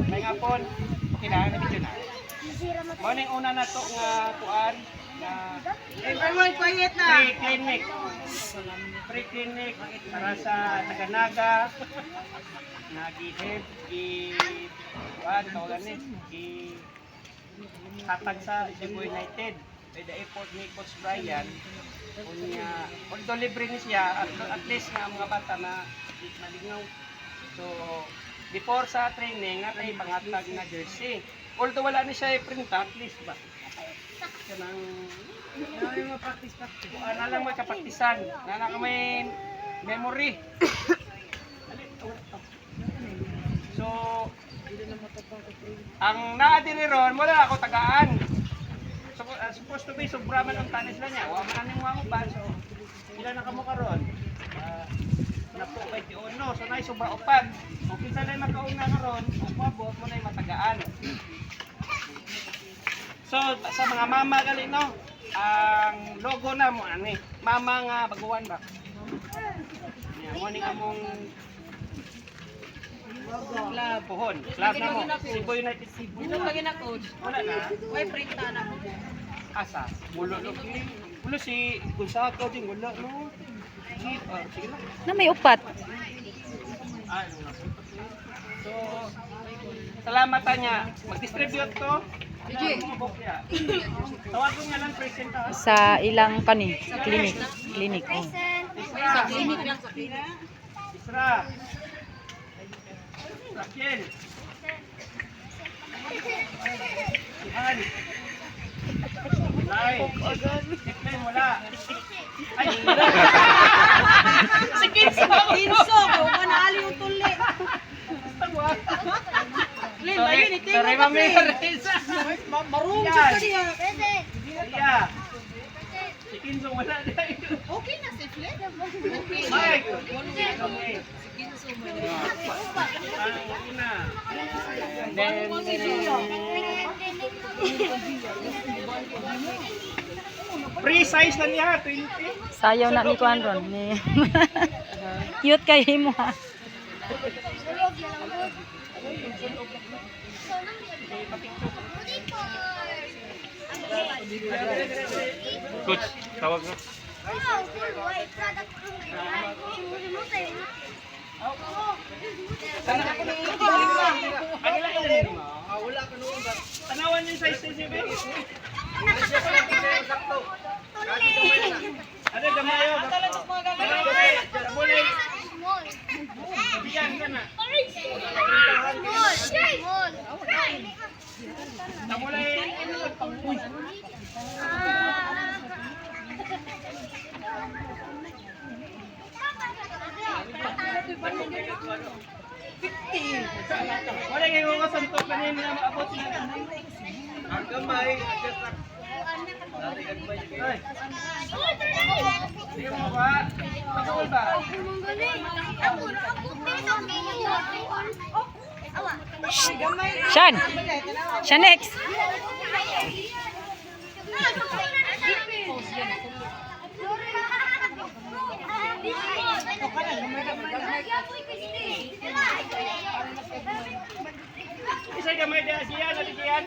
May nga po, okay na, nabidyo na. Muna yung una na ito nga kuan na Everyone quiet na. free clinic. Free clinic para sa Naganaga, nag-ihip, tawagan hatag sa Cebu United. By the effort ni Coach Brian, although libre ni siya, at least nga ang mga bata na malingaw. So, before sa training, nga tayo pangatag na jersey. Although wala ni siya i-print, at least ba? Siya nang Practice. na lang magkapaktisan. Na may memory. So, ang naadiri ron, wala ako tagaan. Supposed to be, sobra man ang tanis lang niya. Wala man ang mga upan. So, ilan na kamo karon? Napo 21. So, na sobra upan. Kung kinsa na makauna karon, upabot mo na yung matagaan. So, sa mga mama gali no, ang logo na mo ani, mama nga baguhan ba? Yan, mo ni among club pohon. Club na mo. Cebu United Cebu. Dito lagi na coach. Wala na. Way printa na mo. Asa? Mulo no. Mulo si Gonzaga din wala no. Sige na. Na may upat. So, salamat niya. Mag-distribute to. Sige. Tawagon nga lang present ha. Sa ilang kani clinic. Oh. Sa clinic lang sa clinic. Isra. Raquel. Ihan. Lai. Tikmen wala. Ay. Si Kinso. Kinso, kung manali yung tuli. Sorry, sorry mami. Marunong ka niya. Iya. Si Kinso wala dahil. Okay na si Flip. Mike. Okay. Si Kinso mo na. Una. Then, free size lang niya, 20. Sayaw na ni kuan ron ni. Cute kay mo ha. Coach, tawag mo. Wala ka noon ba? Tanawan yung size ni Sibe. Ano gamayo? Boleh. Diyan sana. Namulay pangpuy. Wala kayo ko santok pa niya na maabot na. Ang gamay. Sige mo ba? Pagkakul ba? Shan. Shan next. Isa gamay dia Asian, ada Asian.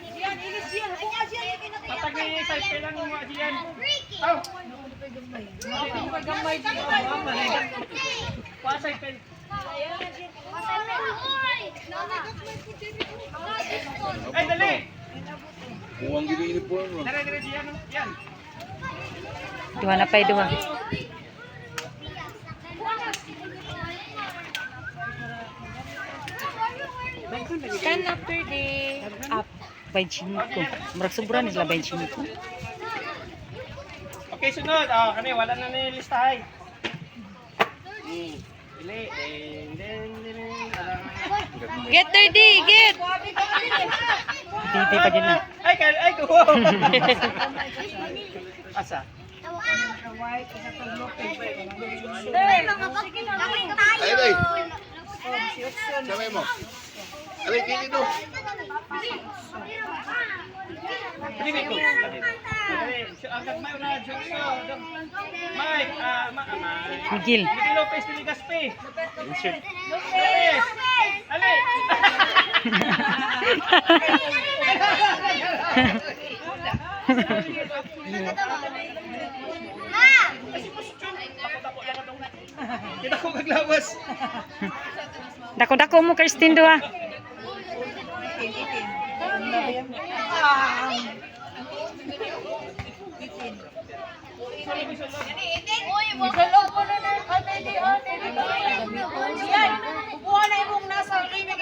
Patag ni sa lang mo Asian. Aw. Gamay dito. Pa sa pen. Ay dali. Buang gini uniform mo. Dire Asian. Yan. Duha na pay duha. Stand after day. Up 25. Murag sobra ni sila 25. Okay, sunod. Oh, kani wala na ni listahay. Dili. Get 30, get. Titi pa din na. Ay ko. Asa? Ay, ay. Sabay mo. Alay, kili do. Dili ko. Agad may una jokes. Mike, Miguel. Miguel Lopez Piligaspe. Lopez. Ale. Kita ko kaglawas. Dako-dako mo, Christine, do ha. Uy, magalog mo na na. Ate, di, ate, di. Yan. Kukuha na yung nasa klinik.